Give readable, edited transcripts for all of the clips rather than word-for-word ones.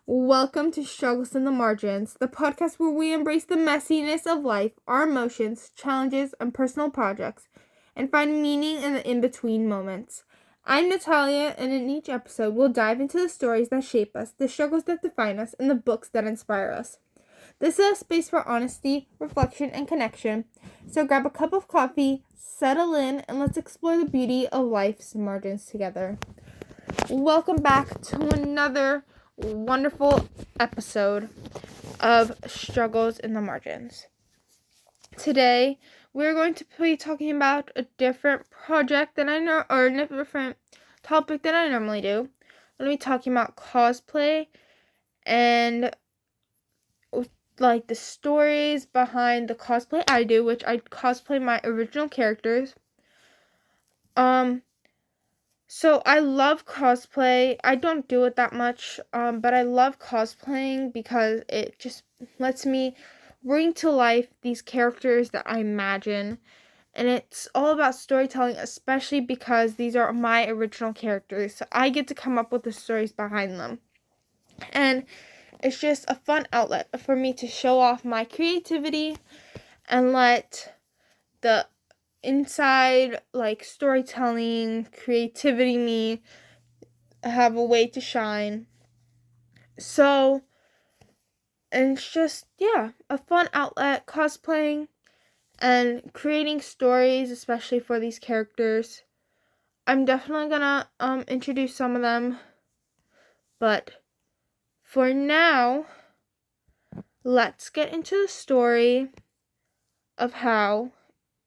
Welcome to Struggles in the Margins, the podcast where we embrace the messiness of life, our emotions, challenges, and personal projects, and find meaning in the in-between moments. I'm Natalia, and in each episode, we'll dive into the stories that shape us, the struggles that define us, and the books that inspire us. This is a space for honesty, reflection, and connection, so grab a cup of coffee, settle in, and let's explore the beauty of life's margins together. Welcome back to another wonderful episode of Struggles in the Margins. Today, we're going to be talking about a different project that or a different topic than I normally do. I'm going to be talking about cosplay and like the stories behind the cosplay I do, which I cosplay my original characters. So I love cosplay. I don't do it that much, but I love cosplaying because it just lets me bring to life these characters that I imagine. And it's all about storytelling, especially because these are my original characters. So I get to come up with the stories behind them. And it's just a fun outlet for me to show off my creativity and let the inside storytelling creativity me have a way to shine. So, and it's just a fun outlet, cosplaying and creating stories, especially for these characters. I'm definitely gonna introduce some of them, but for now, let's get into the story of how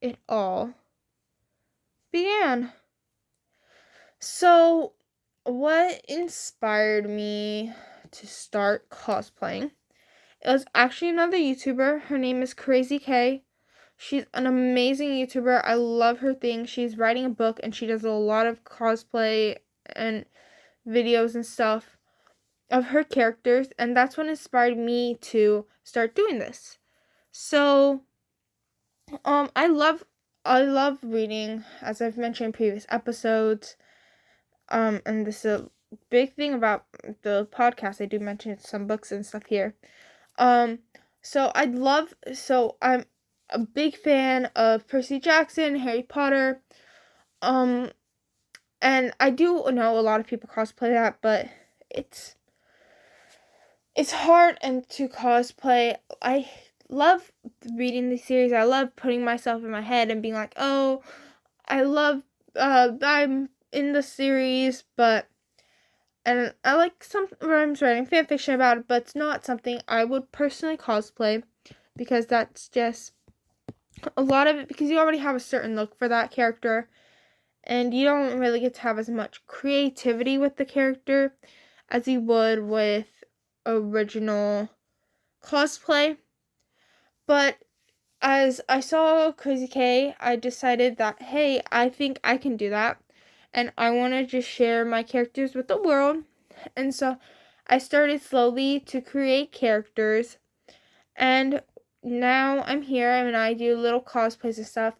it all began. So, what inspired me to start cosplaying? It was actually another YouTuber. Her name is Crazy K. She's an amazing YouTuber. I love her thing. She's writing a book and she does a lot of cosplay and videos and stuff of her characters, and that's what inspired me to start doing this. So, I love reading, as I've mentioned in previous episodes. And this is a big thing about the podcast. I do mention some books and stuff here. So I'm a big fan of Percy Jackson, Harry Potter. And I do know a lot of people cosplay that, but it's hard and to cosplay. I love reading the series. I love putting myself in my head and being like, oh, I'm in the series, and I like sometimes writing fanfiction about it, but it's not something I would personally cosplay, because that's just a lot of it, because you already have a certain look for that character, and you don't really get to have as much creativity with the character as you would with original cosplay. But as I saw Crazy K, I decided that, hey, I think I can do that, and I want to just share my characters with the world. And so I started slowly to create characters, and now I'm here and I do little cosplays and stuff.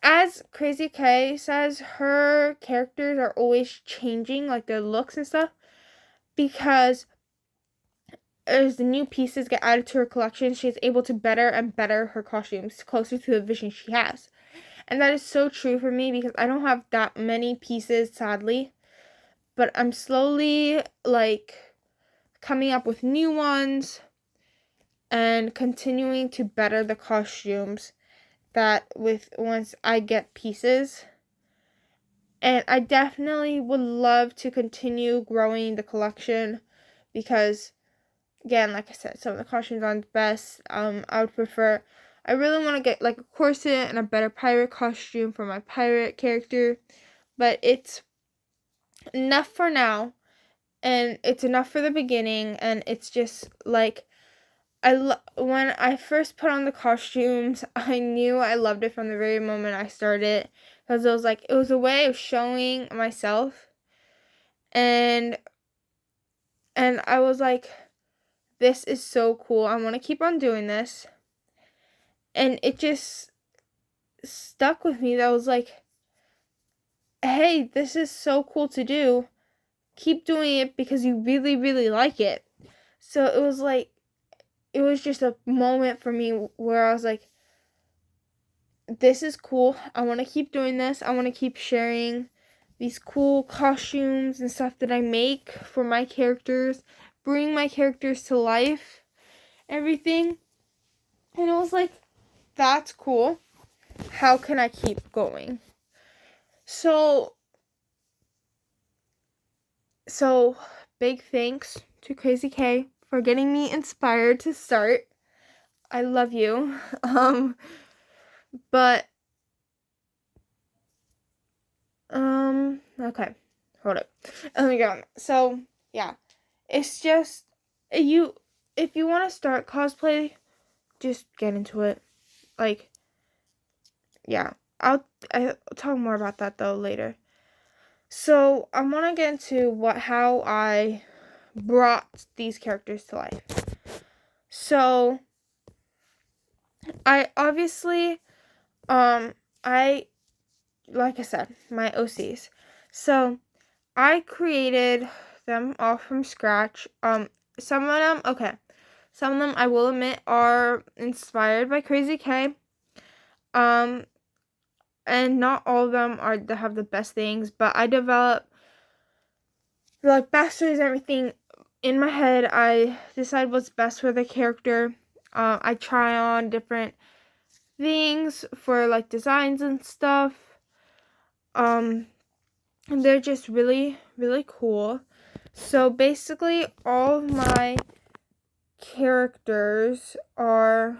As Crazy K says, her characters are always changing, like their looks and stuff, because as the new pieces get added to her collection, she is able to better and better her costumes closer to the vision she has. And that is so true for me, because I don't have that many pieces, sadly. But I'm slowly, coming up with new ones and continuing to better the costumes once I get pieces. And I definitely would love to continue growing the collection, because, again, like I said, some of the costumes aren't the best. I really want to get, a corset and a better pirate costume for my pirate character. But it's enough for now, and it's enough for the beginning, and it's just, when I first put on the costumes, I knew I loved it from the very moment I started, because it was a way of showing myself, and I was like, this is so cool, I want to keep on doing this, and it just stuck with me. That was like, hey, this is so cool to do, keep doing it because you really, really like it. So it was like, it was just a moment for me where I was like, this is cool. I want to keep doing this. I want to keep sharing these cool costumes and stuff that I make for my characters, bring my characters to life, everything. And it was like, that's cool. How can I keep going? So big thanks to Crazy K for getting me inspired to start. I love you. But okay. Hold up. Let me go on. So, yeah. It's just if you want to start cosplay, just get into it. Like, yeah. I'll talk more about that though later. So, I want to get into how I brought these characters to life. So, I obviously I like I said, my OCs. So, I created them all from scratch. Some of them I will admit are inspired by Crazy K. And not all of them have the best things, but I develop like backstories and everything in my head. I decide what's best for the character. I try on different things for like designs and stuff. And they're just really, really cool. So basically, all of my characters are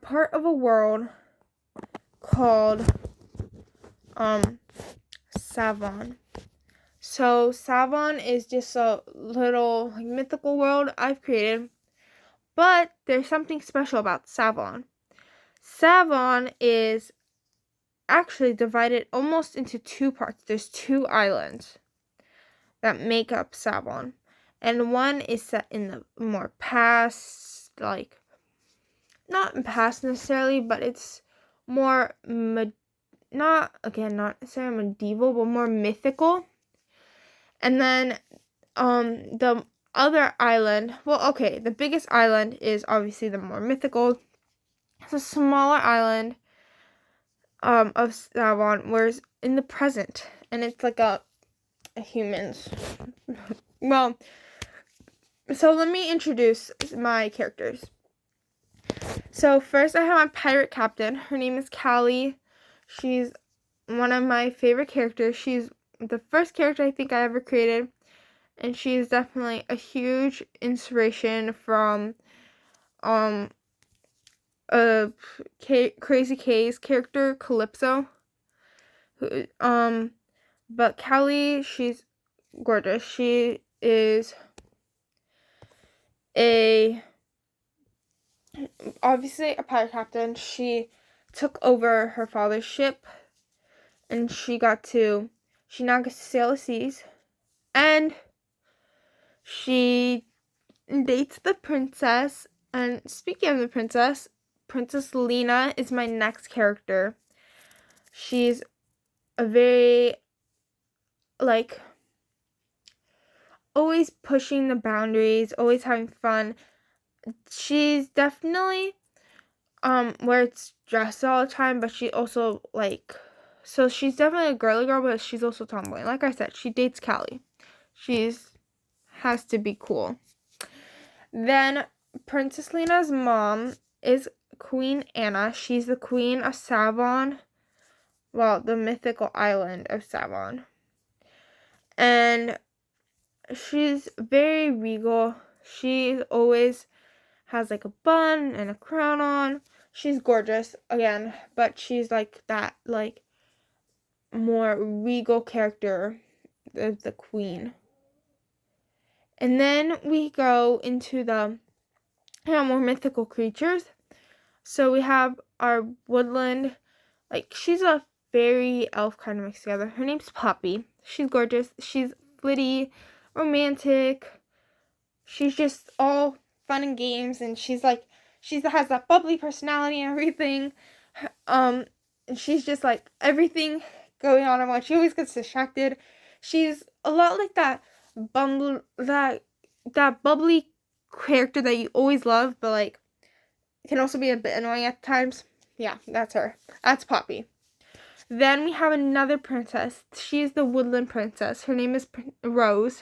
part of a world called Savon. So Savon is just a little like, mythical world I've created, but there's something special about Savon. Savon is actually divided almost into two parts. There's two islands that make up Savon, and one is set in the more past, like not past necessarily, but it's more not necessarily medieval, but more mythical. And then the other island, the biggest island is obviously the more mythical. It's a smaller island of Savon, whereas in the present, and it's like a humans. Well, so let me introduce my characters. So first I have my pirate captain. Her name is Callie. She's one of my favorite characters. She's the first character I think I ever created, and she's definitely a huge inspiration from Crazy K's character Calypso. But Callie, she's gorgeous. She is obviously a pirate captain. She took over her father's ship, and she now gets to sail the seas, and she dates the princess. And speaking of the princess, Princess Lena is my next character. She's a very like always pushing the boundaries, always having fun. She's definitely where it's dressed all the time, but she also so she's definitely a girly girl, but she's also tomboy. Like I said, she dates Callie. Has to be cool. Then Princess Lena's mom is Queen Anna. She's the queen of Savon. Well, the mythical island of Savon. And she's very regal. She always has like a bun and a crown on. She's gorgeous again, but she's like that more regal character of the queen. And then we go into the more mythical creatures. So we have our woodland, she's a fairy elf kind of mixed together. Her name's Poppy. She's gorgeous. She's witty, romantic. She's just all fun and games, and she has that bubbly personality and everything. And she's just like everything going on and on. She always gets distracted. She's a lot like that bubbly character that you always love, but like can also be a bit annoying at times. Yeah, that's her. That's Poppy. Then we have another princess. She's the woodland princess. Her name is Rose.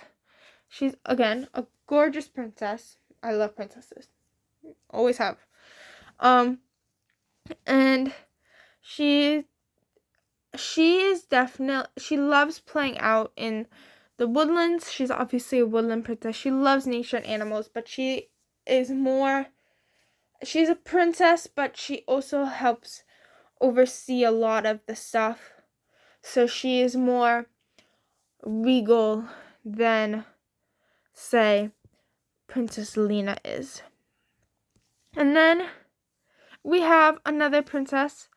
She's, again, a gorgeous princess. I love princesses. Always have. And she loves playing out in the woodlands. She's obviously a woodland princess. She loves nature and animals, but she's a princess, but she also helps oversee a lot of the stuff. So she is more regal than, say, Princess Lena is. And then we have another princess.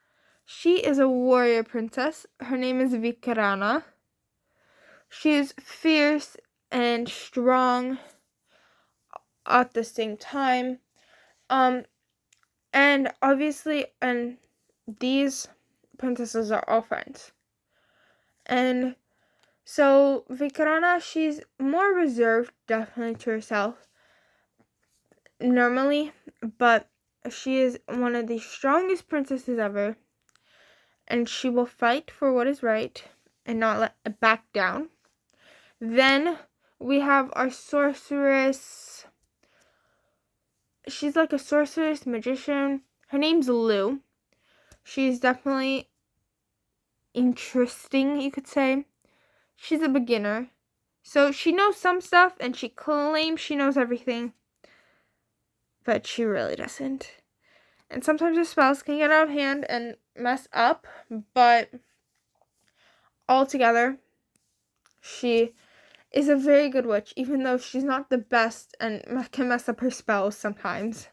She is a warrior princess. Her name is Vikrana. She's fierce and strong at the same time. And obviously, and these princesses are all friends. And so Vikrana, she's more reserved, definitely, to herself normally, but she is one of the strongest princesses ever, and she will fight for what is right and not let it back down. Then we have our sorceress. She's like a sorceress magician. Her name's Lou. She's definitely interesting, you could say. She's a beginner, so she knows some stuff and she claims she knows everything, but she really doesn't. And sometimes her spells can get out of hand and mess up, but altogether, she is a very good witch, even though she's not the best and can mess up her spells sometimes.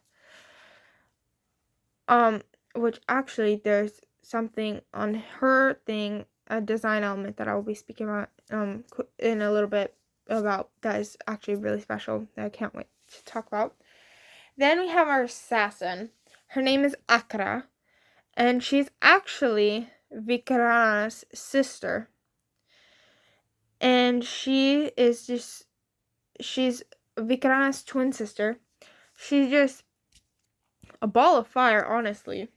Which actually, there's something on her thing, a design element that I will be speaking about in a little bit about, that is actually really special that I can't wait to talk about. Then we have our assassin. Her name is Akra, and she's actually Vikrana's sister. And she's Vikrana's twin sister. She's just a ball of fire, honestly.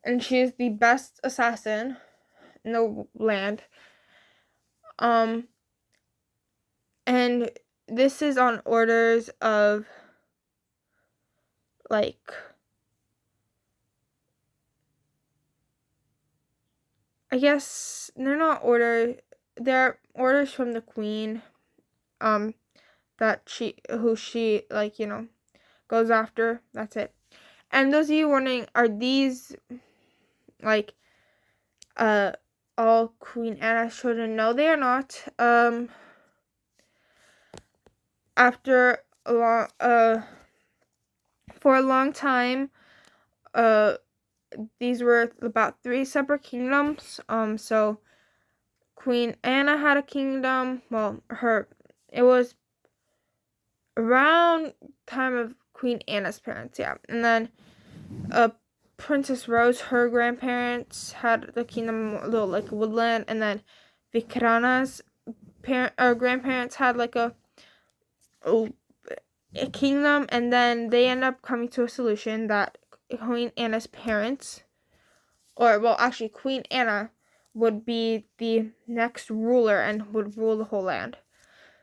And she is the best assassin in the land. And this is on orders of, like, I guess they're not orders. They're orders from the queen, that she goes after. That's it. And those of you wondering, are these, like, all Queen Anna's children? No, they are not. After for a long time, these were about 3 separate kingdoms. So Queen Anna had a kingdom. Well, it was around time of Queen Anna's parents, yeah. And then Princess Rose, her grandparents had the kingdom, a little like woodland, and then Vikrana's grandparents had like a kingdom, and then they end up coming to a solution that Queen Anna's parents, actually Queen Anna would be the next ruler and would rule the whole land.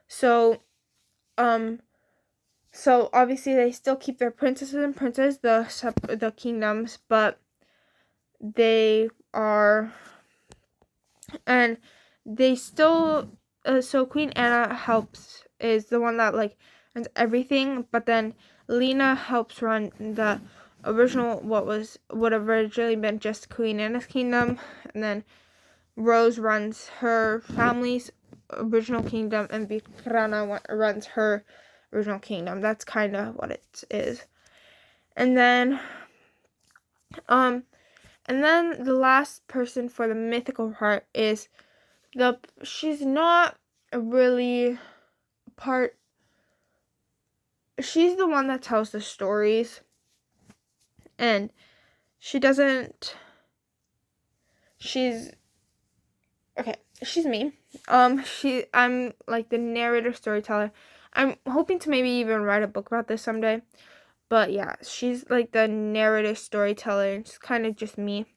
So obviously they still keep their princesses and princes, the kingdoms, but they are, and they still, so Queen Anna is the one that like runs everything, but then Lena helps run the original, what have originally been just Queen Anna's kingdom, and then Rose runs her family's original kingdom, and Vikrana runs her original kingdom. That's kind of what it is. And then the last person for the mythical part is she's not really part. She's the one that tells the stories, and she's okay, she's me. I'm like the narrator storyteller. I'm hoping to maybe even write a book about this someday. But yeah, she's like the narrative storyteller, and it's kind of just me.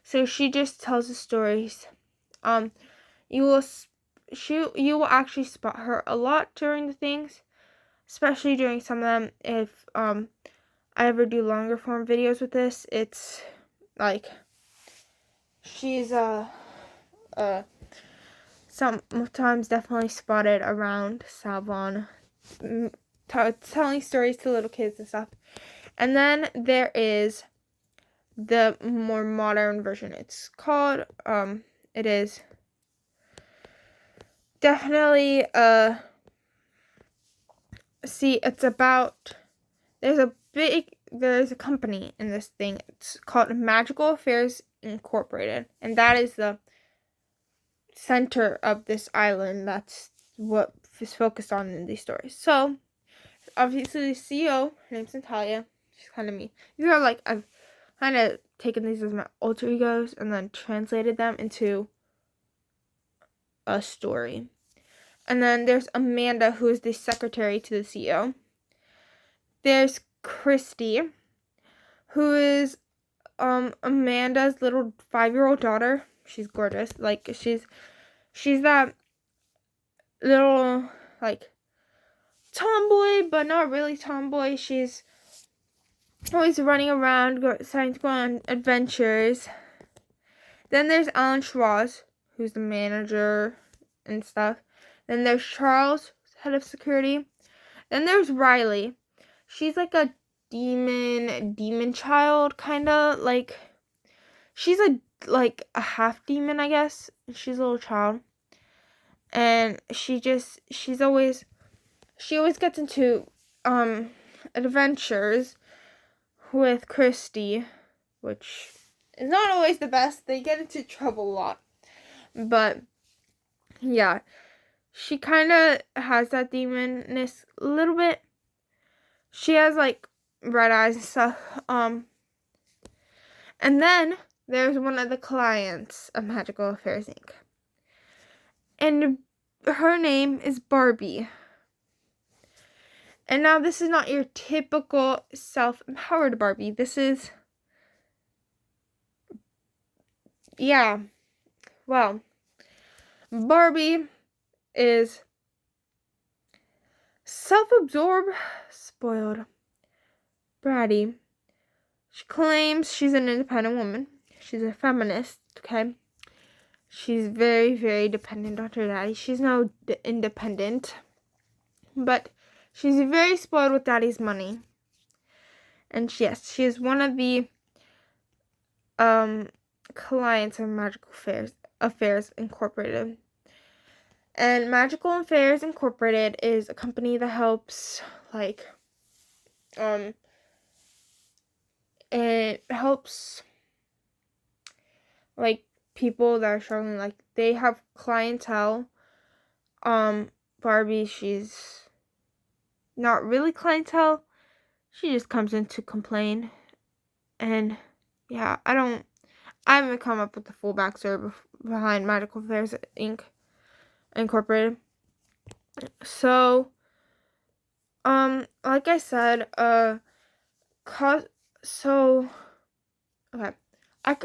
So she just tells the stories. Um, you will you will actually spot her a lot during the things, especially during some of them. If I ever do longer form videos with this, it's like she's sometimes definitely spotted around Savon, telling stories to little kids and stuff. And then there is the more modern version. It's called it is definitely see, it's about, there's a company in this thing. It's called Magical Affairs Incorporated, and that is the center of this island. That's what is focused on in these stories. So obviously the CEO, her name's Natalia. She's kind of me. These are like, I've kind of taken these as my alter egos and then translated them into a story. And then there's Amanda, who is the secretary to the CEO. There's Christy, who is Amanda's little 5-year-old daughter. She's gorgeous. Like she's that little like tomboy, but not really tomboy. She's always running around, trying to go on adventures. Then there's Alan Schwartz, who's the manager and stuff. Then there's Charles, head of security. Then there's Riley. She's like a demon child, kind of. Like, she's a half demon, I guess. She's a little child. And she always gets into adventures with Christy, which is not always the best. They get into trouble a lot. But yeah, she kind of has that demonness a little bit. She has like red eyes and stuff. And then there's one of the clients of Magical Affairs Inc. And her name is Barbie. And now this is not your typical self-empowered Barbie. This is, yeah, well, Barbie is self-absorbed, spoiled, bratty. She claims she's an independent woman. She's a feminist, okay? She's very, very dependent on her daddy. She's no independent, but she's very spoiled with daddy's money. And yes, she is one of the clients of Magical Affairs Incorporated. And Magical Affairs Incorporated is a company that helps, like, it helps, like, people that are struggling. Like, they have clientele. Barbie, she's not really clientele. She just comes in to complain. And yeah, I haven't come up with the full backstory behind Magical Affairs Incorporated. So, like I said, okay.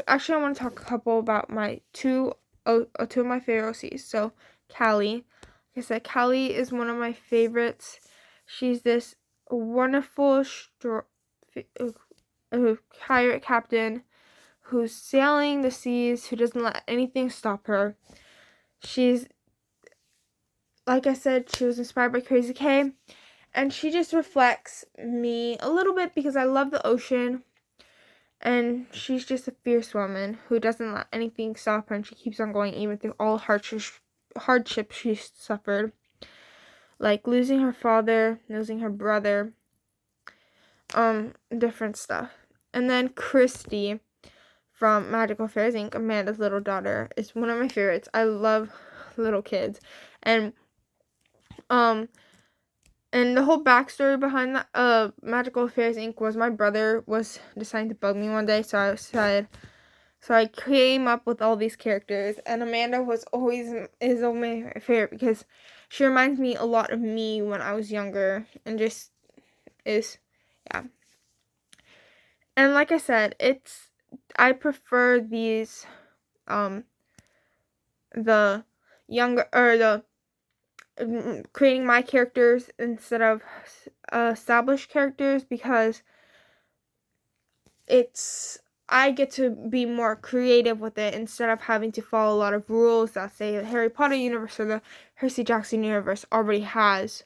Actually, I want to talk a couple about my two of my favorite OCs. So, Callie. Like I said, Callie is one of my favorites. She's this wonderful pirate captain who's sailing the seas, who doesn't let anything stop her. She's, like I said, she was inspired by Crazy K, and she just reflects me a little bit because I love the ocean, and she's just a fierce woman who doesn't let anything stop her, and she keeps on going even through all hardships she's suffered, like losing her father, losing her brother, different stuff. And then Christy from Magical Affairs Inc., Amanda's little daughter, is one of my favorites. I love little kids. And the whole backstory behind that Magical Affairs Inc. was my brother was deciding to bug me one day, so I said, So I came up with all these characters, and Amanda is always my favorite because she reminds me a lot of me when I was younger, and just is, yeah. And like I said, I prefer these, the younger, or the creating my characters instead of established characters, because I get to be more creative with it instead of having to follow a lot of rules that, say, the Harry Potter universe or the Percy Jackson universe already has.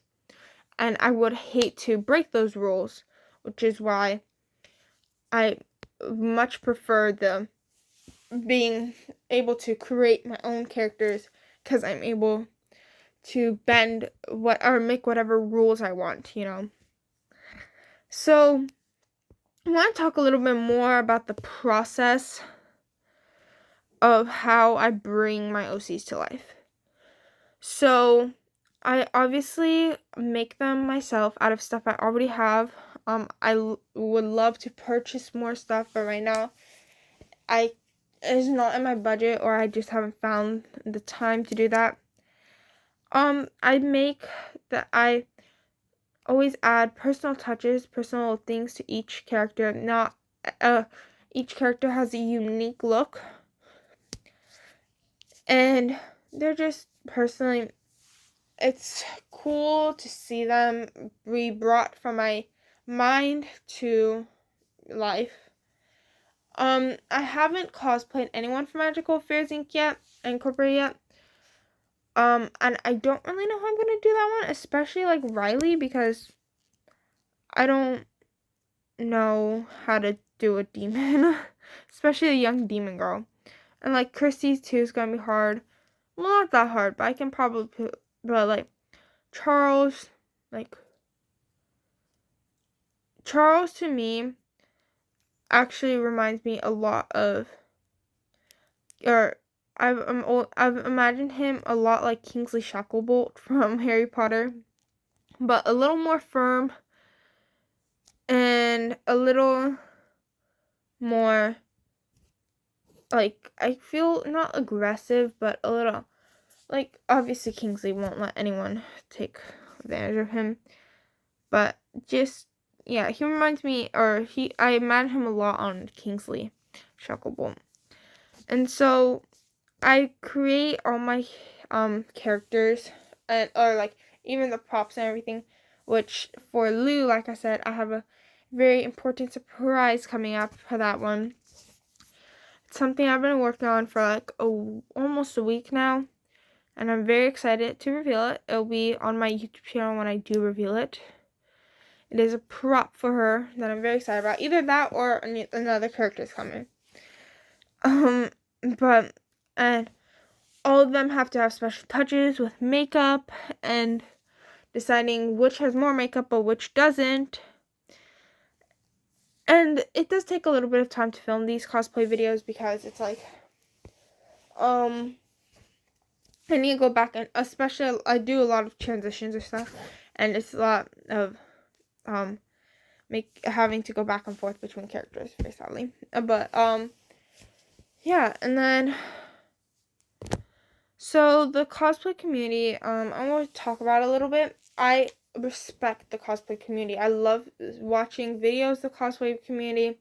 And I would hate to break those rules, which is why I much prefer the being able to create my own characters, because I'm able to bend or make whatever rules I want, So I want to talk a little bit more about the process of how I bring my OCs to life. So I obviously make them myself out of stuff I already have. Would love to purchase more stuff, but right now it's not in my budget, or I just haven't found the time to do that. I always add personal touches, personal things to each character. Not each character has a unique look, and they're just personally, it's cool to see them be brought from my mind to life. I haven't cosplayed anyone from Magical Affairs Incorporated yet. And I don't really know how I'm gonna do that one, especially like Riley, because I don't know how to do a demon, especially a young demon girl. And like Christy's too is gonna be hard. Well, not that hard, but I can probably but like Charles, Charles to me actually reminds me a lot of, or I've imagined him a lot like Kingsley Shacklebolt from Harry Potter, but a little more firm and a little more, like, I feel not aggressive, but a little, like, obviously Kingsley won't let anyone take advantage of him, but just, yeah, he reminds me, I imagine him a lot on Kingsley Shacklebolt. And so I create all my characters, or like even the props and everything, which for Lou, like I said, I have a very important surprise coming up for that one. It's something I've been working on for like almost a week now, and I'm very excited to reveal it. It'll be on my YouTube channel when I do reveal it. It is a prop for her that I'm very excited about. Either that or another character is coming. And all of them have to have special touches with makeup and deciding which has more makeup but which doesn't. And it does take a little bit of time to film these cosplay videos, because it's like, I need to go back, and especially I do a lot of transitions or stuff, and it's a lot of having to go back and forth between characters, very sadly. But yeah, and then so the cosplay community, I want to talk about it a little bit. I respect the cosplay community. I love watching videos of the cosplay community.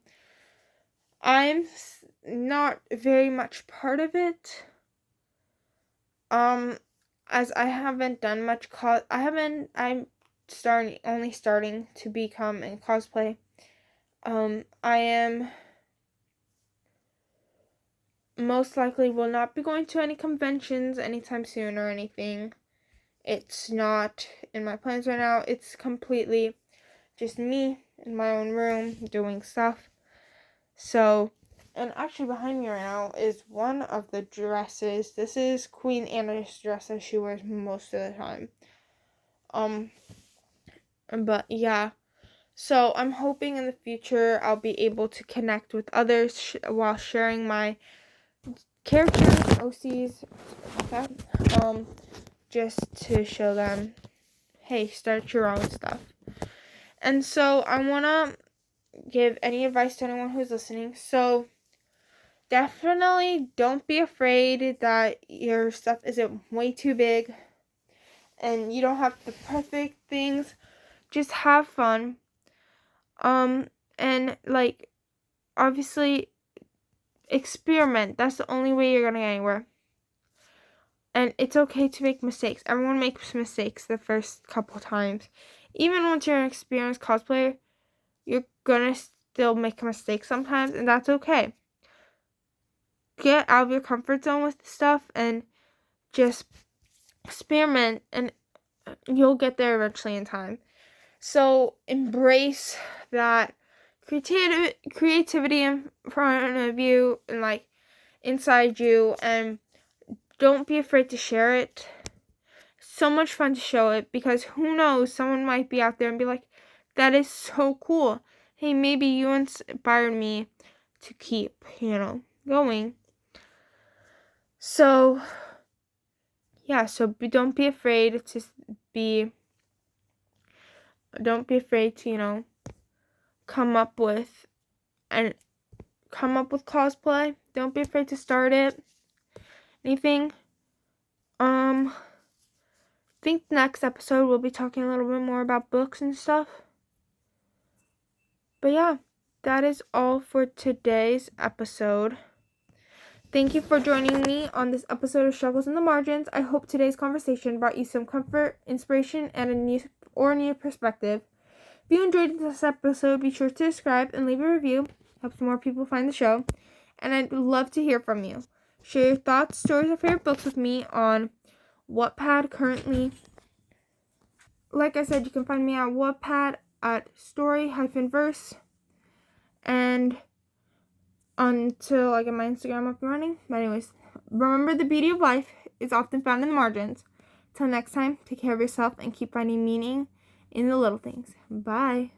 I'm not very much part of it. As I haven't done much I'm only starting to become in cosplay. I am most likely will not be going to any conventions anytime soon or anything. It's not in my plans right now. It's completely just me in my own room doing stuff. So, and actually behind me right now is one of the dresses. This is Queen Anna's dress that she wears most of the time. But yeah. So I'm hoping in the future I'll be able to connect with others while sharing my characters, OCs, like that. Just to show them, hey, start your own stuff. And so I want to give any advice to anyone who's listening. So definitely don't be afraid that your stuff isn't way too big and you don't have the perfect things. Just have fun. And like, obviously, experiment. That's the only way you're gonna get anywhere. And it's okay to make mistakes. Everyone makes mistakes the first couple times. Even once you're an experienced cosplayer, you're gonna still make a mistake sometimes, and that's okay. Get out of your comfort zone with stuff and just experiment, and you'll get there eventually in time. So embrace that creativity in front of you and like inside you, and don't be afraid to share it. So much fun to show it, because who knows, someone might be out there and be like, that is so cool. Hey, maybe you inspired me to keep, going. So, yeah, so don't be afraid to come up with cosplay. Don't be afraid to start it. Anything. I think next episode we'll be talking a little bit more about books and stuff. But yeah, that is all for today's episode. Thank you for joining me on this episode of Struggles in the Margins. I hope today's conversation brought you some comfort, inspiration, and a new perspective. If you enjoyed this episode, be sure to subscribe and leave a review. Helps more people find the show. And I'd love to hear from you. Share your thoughts, stories, or favorite books with me on Wattpad currently. Like I said, you can find me at Wattpad at story-verse. And until I get my Instagram up and running. But anyways, remember, the beauty of life is often found in the margins. Till next time, take care of yourself and keep finding meaning in the little things. Bye.